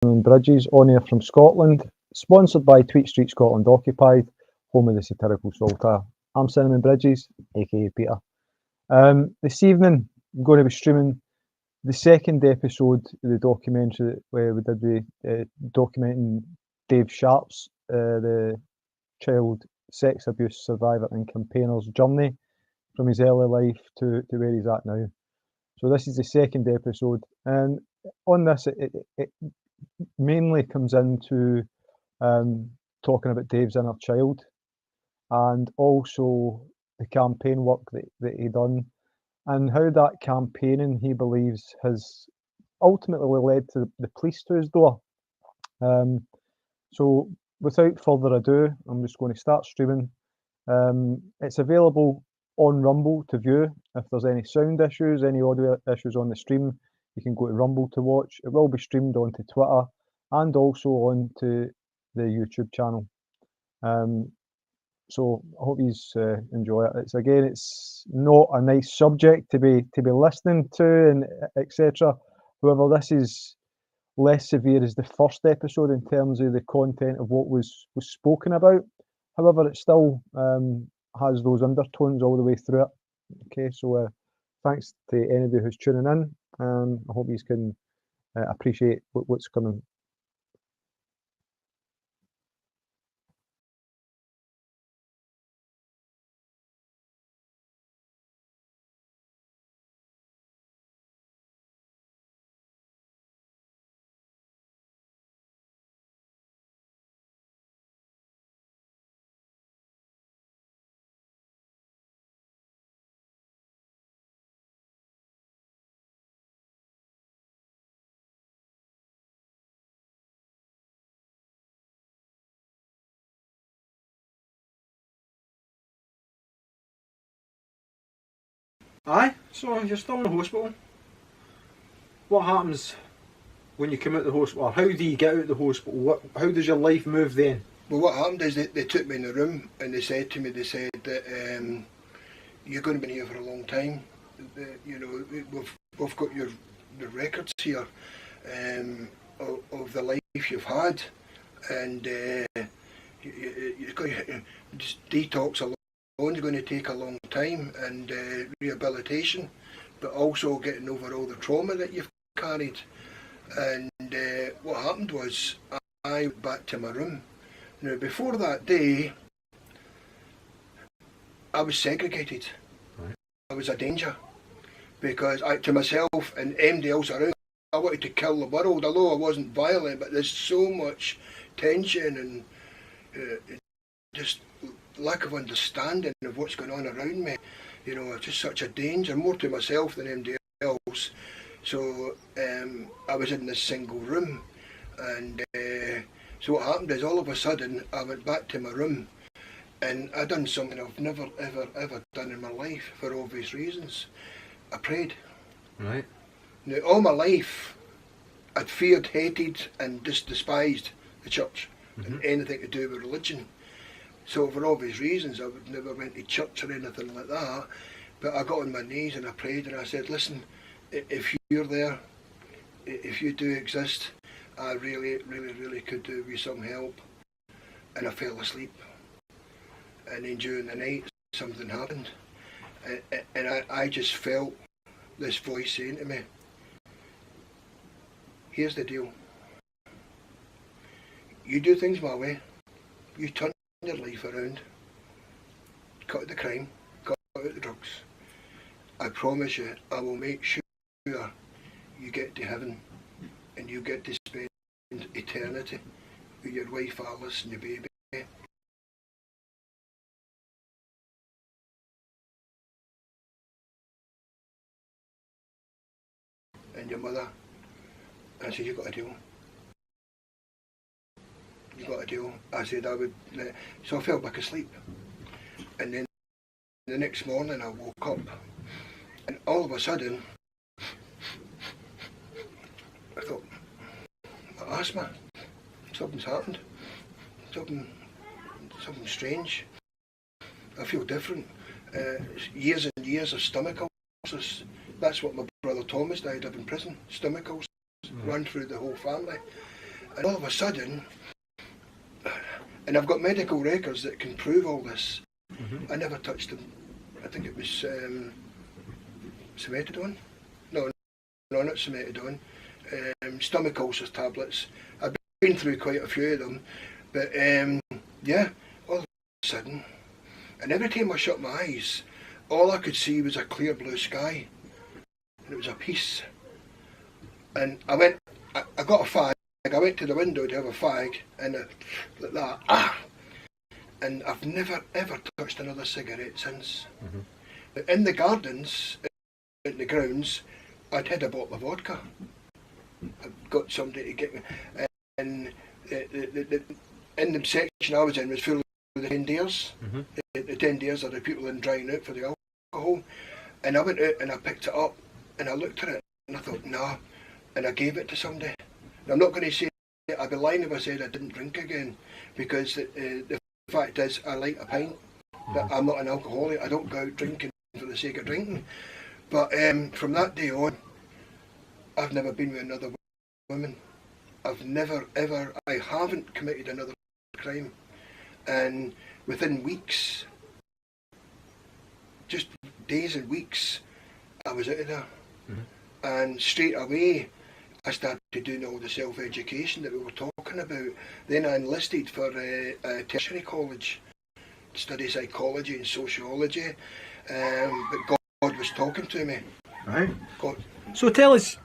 and Bridges, on air from Scotland, sponsored by Tweet Street Scotland Occupied, home of the satirical saltire. I'm Cinnamon Bridges, aka Peter. This evening, I'm going to be streaming the second episode of the documentary where we did with documenting Dave Sharp's, the child sex abuse survivor and campaigner's journey from his early life to where he's at now. So this is the second episode, and on this it mainly comes into talking about Dave's inner child and also the campaign work that he done and how that campaigning, he believes, has ultimately led to the police to his door. So without further ado, I'm just going to start streaming. It's available on Rumble to view. If there's any sound issues, any audio issues on the stream, you can go to Rumble to watch. It will be streamed onto Twitter and also onto the YouTube channel. So I hope you enjoy it. It's not a nice subject to be listening to and etc. However, this is less severe as the first episode in terms of the content of what was spoken about. However, it still has those undertones all the way through it. Okay, so thanks to anybody who's tuning in. I hope you can appreciate what's coming. Aye, so you're still in the hospital. What happens when you come out of the hospital? How do you get out of the hospital? How does your life move then? Well, what happened is they took me in the room and they said to me, that you're going to be here for a long time. We've got the records here of the life you've had, and you've got just detox alone is going to take a long time, and rehabilitation, but also getting over all the trauma that you've carried. And what happened was I went back to my room. Now, before that day, I was segregated. Right. I was a danger because to myself and anybody else around, I wanted to kill the world, although I wasn't violent, but there's so much tension and just lack of understanding of what's going on around me. Just such a danger, more to myself than anybody else. So I was in this single room, and so what happened is all of a sudden I went back to my room and I done something I've never ever done in my life for obvious reasons. I prayed. Right. Now, all my life I'd feared, hated and just despised the church and anything to do with religion. So for obvious reasons I would never went to church or anything like that, but I got on my knees and I prayed and I said, listen, if you're there, if you do exist, I really could do with some help. And I fell asleep, and then during the night something happened, and I just felt this voice saying to me, here's the deal, you do things my way, you turn your life around, cut out the crime, cut out the drugs, I promise you I will make sure you get to heaven and you get to spend eternity with your wife Alice and your baby. And your mother. And I said, you got a deal. You got a deal. I said I would. So I fell back asleep. And then the next morning I woke up, and all of a sudden I thought, asthma, something's happened, something strange. I feel different. Years and years of stomach ulcers. That's what my brother Thomas died of in prison. Stomach ulcers ran through the whole family. And all of a sudden, and I've got medical records that can prove all this, I never touched them. I think it was cimetidone? No, not cimetidone. Stomach ulcers tablets. I've been through quite a few of them. But yeah, all of a sudden, and every time I shut my eyes, all I could see was a clear blue sky. And it was a peace. And I got a fag. I went to the window to have a fag, and like that, and I've never ever touched another cigarette since. But in the gardens, in the grounds, I'd had a bottle of vodka. I'd got somebody to get me, and in the section I was in was full of the 10 dares. The 10 dares are the people in drying out for the alcohol. And I went out and I picked it up and I looked at it and I thought, nah, and I gave it to somebody. And I'm not going to say, I'd be lying if I said I didn't drink again, because the fact is I like a pint, but I'm not an alcoholic. I don't go out drinking for the sake of drinking. But from that day on, I've never been with another woman. I've never ever, I haven't committed another crime. And within weeks, just days and weeks, I was out of there. And straight away, I started doing all the self-education that we were talking about. Then I enlisted for a tertiary college to study psychology and sociology. But God was talking to me. Right. God. So tell us,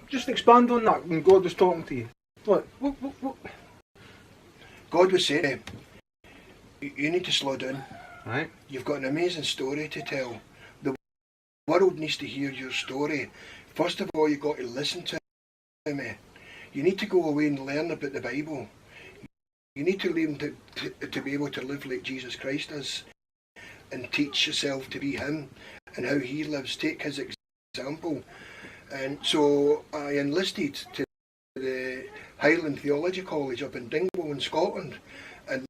just expand on that when God was talking to you. What? God was saying, you need to slow down. Right. You've got an amazing story to tell. The world needs to hear your story. First of all, you've got to listen to me. You need to go away and learn about the Bible. You need to learn to be able to live like Jesus Christ does, and teach yourself to be Him and how He lives. Take His example. And so I enlisted to the Highland Theology College up in Dingwall in Scotland, and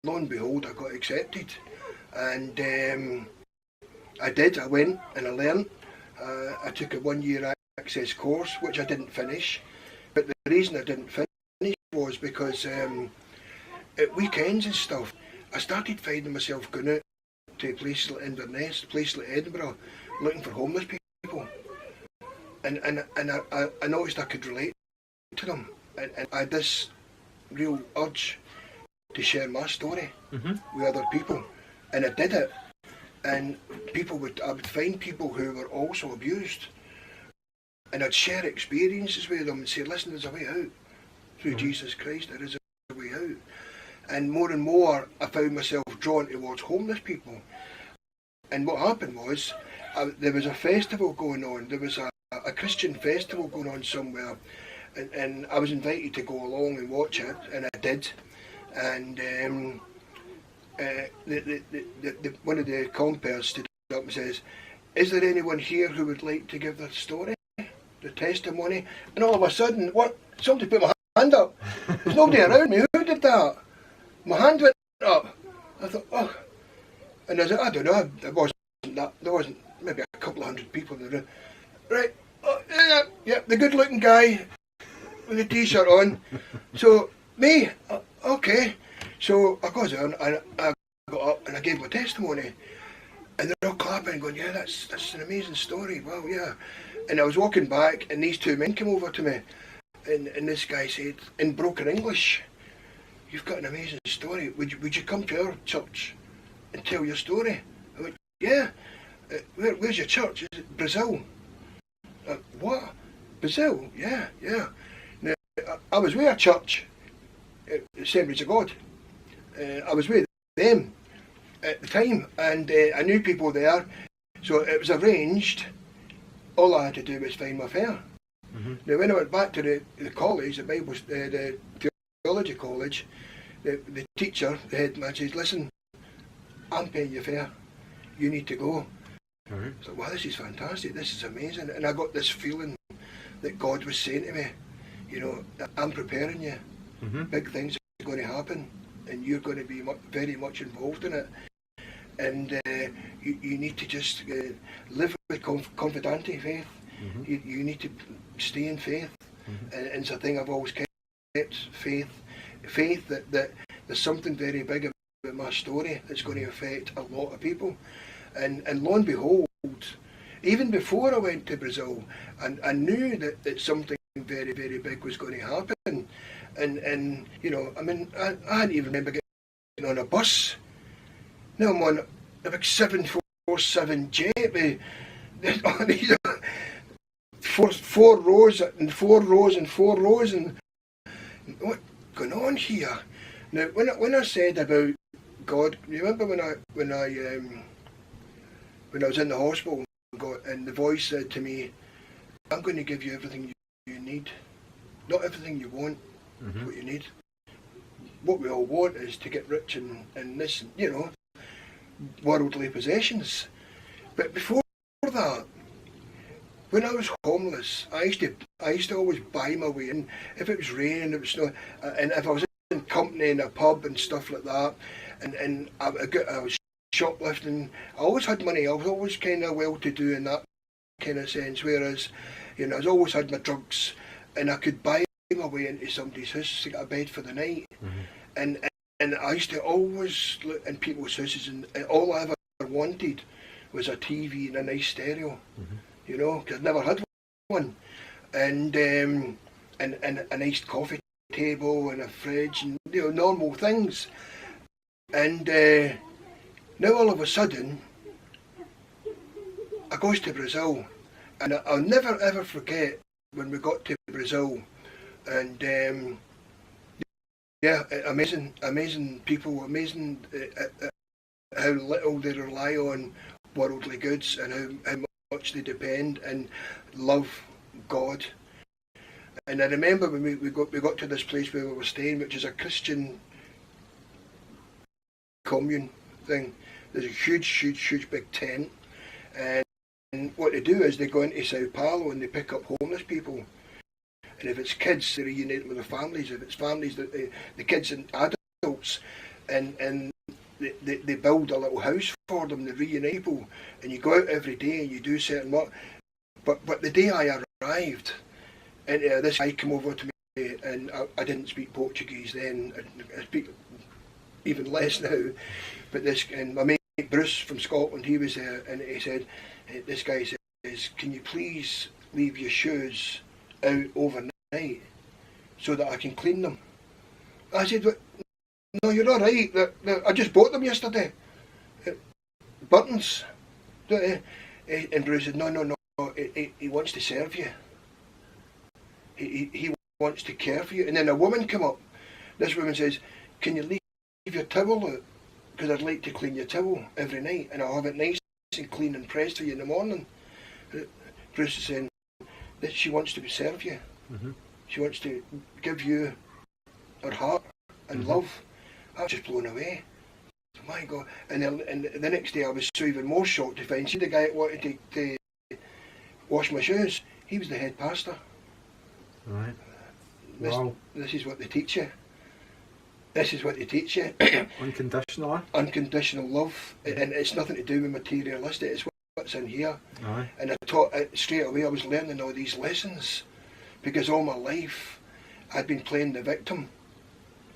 lo and behold, I got accepted. And I did. I went and I learned. I took a 1-year access course, which I didn't finish. But the reason I didn't finish was because at weekends and stuff, I started finding myself going out to places like Inverness, places like Edinburgh, looking for homeless people. And I noticed I could relate to them. And I had this real urge to share my story with other people. And I did it. And I would find people who were also abused, and I'd share experiences with them and say, listen, there's a way out. Through Jesus Christ, there is a way out. And more, I found myself drawn towards homeless people. And what happened was, there was a festival going on. There was a Christian festival going on somewhere, and I was invited to go along and watch it, and I did. And one of the compères stood up and says, is there anyone here who would like to give their story, the testimony? And all of a sudden, somebody put my hand up. There's nobody around me. Who did that? My hand went up. I thought, oh. And I said, I don't know, there wasn't maybe a couple of hundred people in the room. Right, yeah, the good looking guy with the t-shirt on. So, me, okay. So I goes on and I got up and I gave my testimony, and they're all clapping and going, yeah, that's an amazing story, wow, yeah. And I was walking back and these two men came over to me, and this guy said, in broken English, you've got an amazing story, would you come to our church and tell your story? I went, yeah. Where's your church? Is it Brazil? What? Brazil? Yeah. Now, I was with a church, Assemblies of God. I was with them at the time, and I knew people there, so it was arranged. All I had to do was find my fare. Now, when I went back to the college, the theology college, the teacher, the headman, says, listen, I'm paying your fare. You need to go. So, wow, this is fantastic. This is amazing. And I got this feeling that God was saying to me, you know, I'm preparing you. Big things are going to happen, and you're going to be very much involved in it. And you need to just live with confidante faith. You need to stay in faith. and it's a thing I've always kept, faith that there's something very big about my story that's going to affect a lot of people. And lo and behold, even before I went to Brazil, I knew that something very, very big was going to happen. And you know, I mean, I hadn't even remember getting on a bus. Now I'm on a big 747 jet with four rows and four rows and four rows, and what's going on here? Now, when I said about God, remember when I was in the hospital and the voice said to me, "I'm going to give you everything you need, not everything you want, what you need. What we all want is to get rich and this, you know, worldly possessions." But before that, when I was homeless, I used to always buy my way in. If it was raining, it was snow, and if I was in company in a pub and stuff like that, and I was shoplifting, I always had money. I was always kind of well-to-do in that kind of sense. Whereas, you know, I always had my drugs, and I could buy my way into somebody's house to get a bed for the night. And I used to always look in people's houses, and all I ever wanted was a TV and a nice stereo. You know, because I never had one, and a nice coffee table and a fridge and, you know, normal things. And now all of a sudden, I goes to Brazil, and I'll never ever forget when we got to Brazil, and yeah, amazing people, amazing how little they rely on worldly goods and how much they depend and love God. And I remember when we got to this place where we were staying, which is a Christian commune thing. There's a huge big tent, and what they do is they go into Sao Paulo and they pick up homeless people. And if it's kids, they reunite with their families. If it's families, the kids and adults, and they build a little house for them, they reunite people, and you go out every day and you do certain work. But the day I arrived, and this guy came over to me, and I didn't speak Portuguese then, I speak even less now, but and my mate Bruce from Scotland, he was there, and he said, this guy says, "Can you please leave your shoes out overnight so that I can clean them?" I said, "No, you're all right. I just bought them yesterday. Buttons." And Bruce said, "No. He wants to serve you. He wants to care for you." And then a woman came up. This woman says, "Can you leave your towel out? Because I'd like to clean your towel every night, and I'll have it nice and clean and pressed for you in the morning." Bruce is saying that she wants to serve you. She wants to give you her heart and love. I was just blown away. My God. And the next day I was so even more shocked to find, see the guy that wanted to wash my shoes, he was the head pastor. Right. This is what they teach you. This is what they teach you. Unconditional. Unconditional love. And it's nothing to do with materialistic, it's what's in here. Aye. And I taught straight away, I was learning all these lessons, because all my life I'd been playing the victim,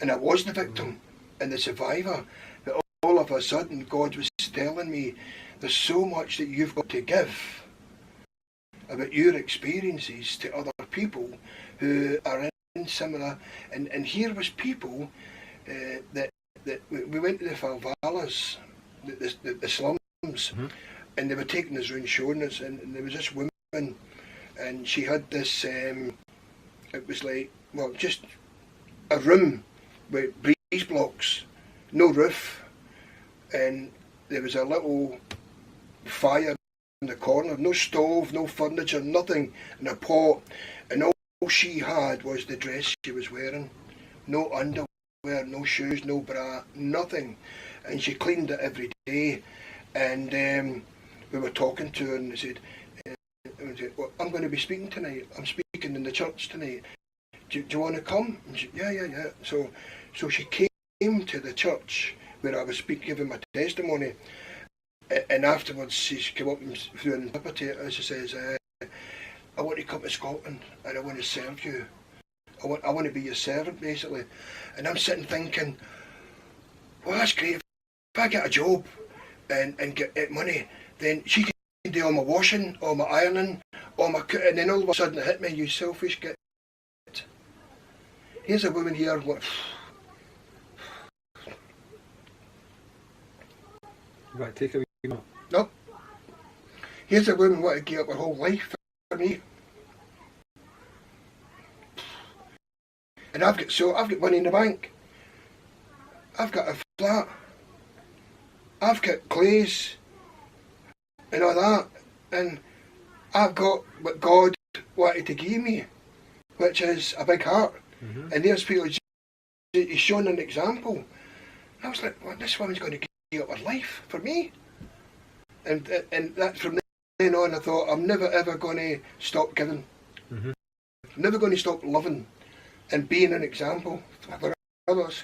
and I was the victim and the survivor. But all of a sudden God was telling me, there's so much that you've got to give about your experiences to other people who are in similar. And here was people that we went to the favelas, the slums, and they were taking us around showing us, and there was this woman, and she had this, it was like, well, just a room with breeze blocks, no roof, and there was a little fire in the corner, no stove, no furniture, nothing, and a pot, and all she had was the dress she was wearing, no underwear, no shoes, no bra, nothing, and she cleaned it every day. And we were talking to her, and they said, "Well, I'm going to be speaking tonight. I'm speaking in the church tonight. Do you want to come?" And she said, yeah. So she came to the church where I was giving my testimony, and afterwards she came up and threw an interpreter. She says, I want to come to Scotland and I want to serve you. I want to be your servant, basically. And I'm sitting thinking, well, that's great. If I get a job and get money, then she can do all my washing, all my ironing, all my cooking, and then all of a sudden it hit me, you selfish git. Here's a woman here, what? You got to take a wee minute. No. Here's a woman what to give up her whole life for me. And I've got money in the bank. I've got a flat. I've got clays and all that. And I've got what God wanted to give me, which is a big heart. Mm-hmm. And there's people, he's shown an example. And I was like, well, this woman's going to give up her life for me. And that from then on, I thought, I'm never ever going to stop giving. Mm-hmm. I'm never going to stop loving and being an example for others.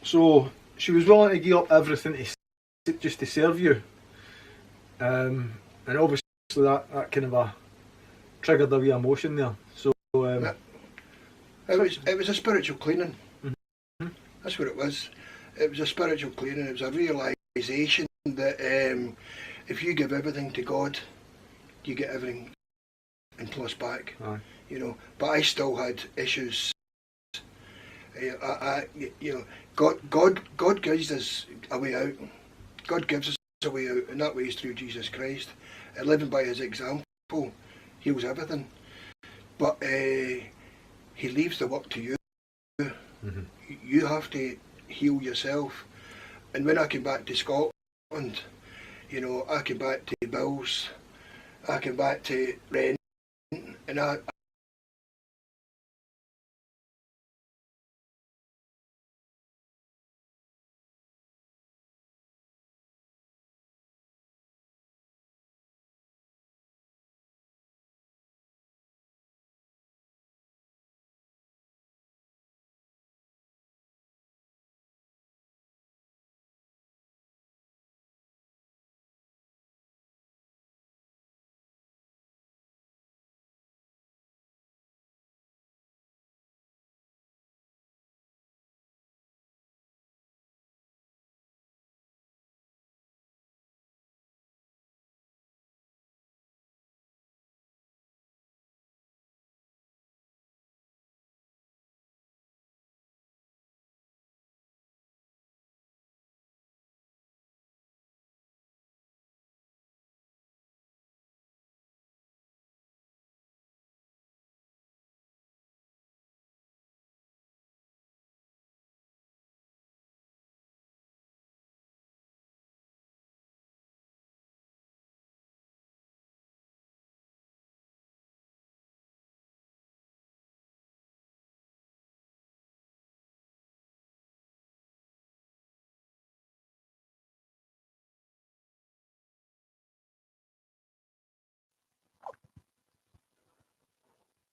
So she was willing to give up everything just to serve you, and obviously that kind of triggered a wee emotion there. So it was a spiritual cleaning. Mm-hmm. That's what it was. It was a spiritual cleaning. It was a realisation that if you give everything to God, you get everything and plus back. Aye. You know, but I still had issues. God gives us a way out. God gives us a way out, and that way is through Jesus Christ. And living by His example heals everything. But He leaves the work to you. Mm-hmm. You have to heal yourself. And when I came back to Scotland, you know, I came back to bills, I came back to rent, and I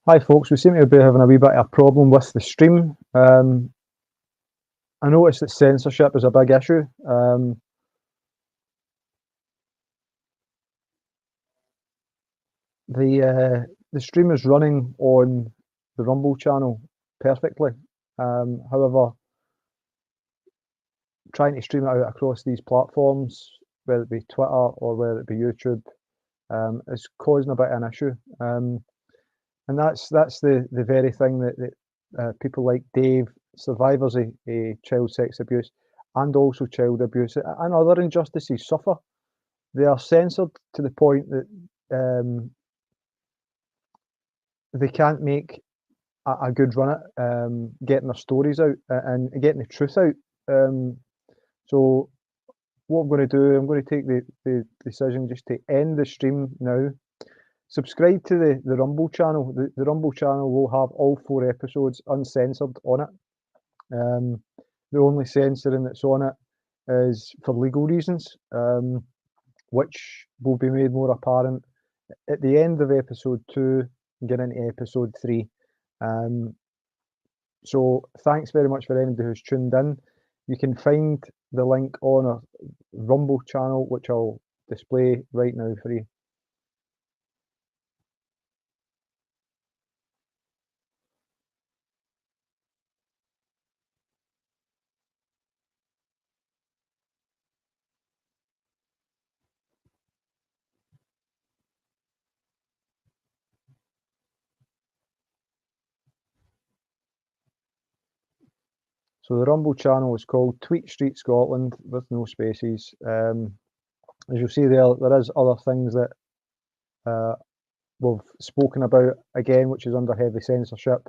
Hi folks, we seem to be having a wee bit of a problem with the stream. I noticed that censorship is a big issue. The stream is running on the Rumble channel perfectly. However, trying to stream it out across these platforms, whether it be Twitter or whether it be YouTube, is causing a bit of an issue. And that's the very thing that people like Dave, survivors of child sex abuse and also child abuse and other injustices suffer. They are censored to the point that they can't make a good run at getting their stories out and getting the truth out. So what I'm going to do, I'm going to take the decision just to end the stream now. Subscribe to the Rumble channel. The Rumble channel will have all 4 episodes uncensored on it. The only censoring that's on it is for legal reasons, which will be made more apparent at the end of episode 2 and get into episode 3. So thanks very much for anybody who's tuned in. You can find the link on our Rumble channel, which I'll display right now for you. So the Rumble channel is called Tweet Street Scotland with no spaces. As you'll see there is other things that we've spoken about again, which is under heavy censorship,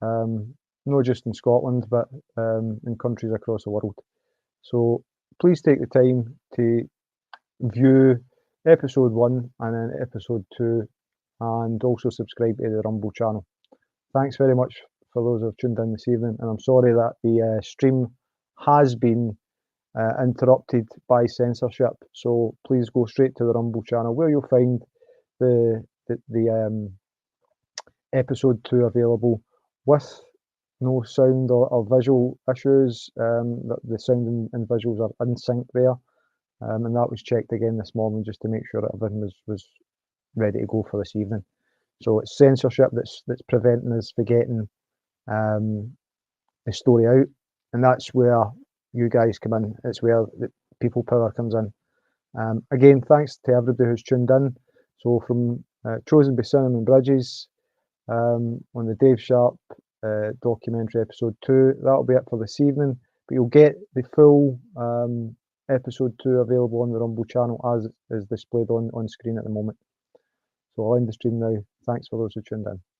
not just in Scotland, but in countries across the world. So please take the time to view episode 1 and then episode 2, and also subscribe to the Rumble channel. Thanks very much for those who have tuned in this evening, and I'm sorry that the stream has been interrupted by censorship. So please go straight to the Rumble channel, where you'll find the episode 2 available with no sound or visual issues. The sound and visuals are in sync there, and that was checked again this morning just to make sure that everything was ready to go for this evening. So it's censorship that's preventing us from getting the story out, and that's where you guys come in. It's where the people power comes in. Again, thanks to everybody who's tuned in. So from Chosen by Cinnamon Bridges, on the Dave Sharp documentary episode 2, that'll be it for this evening, but you'll get the full episode 2 available on the Rumble channel as is displayed on screen at the moment. So I'll end the stream now. Thanks for those who tuned in.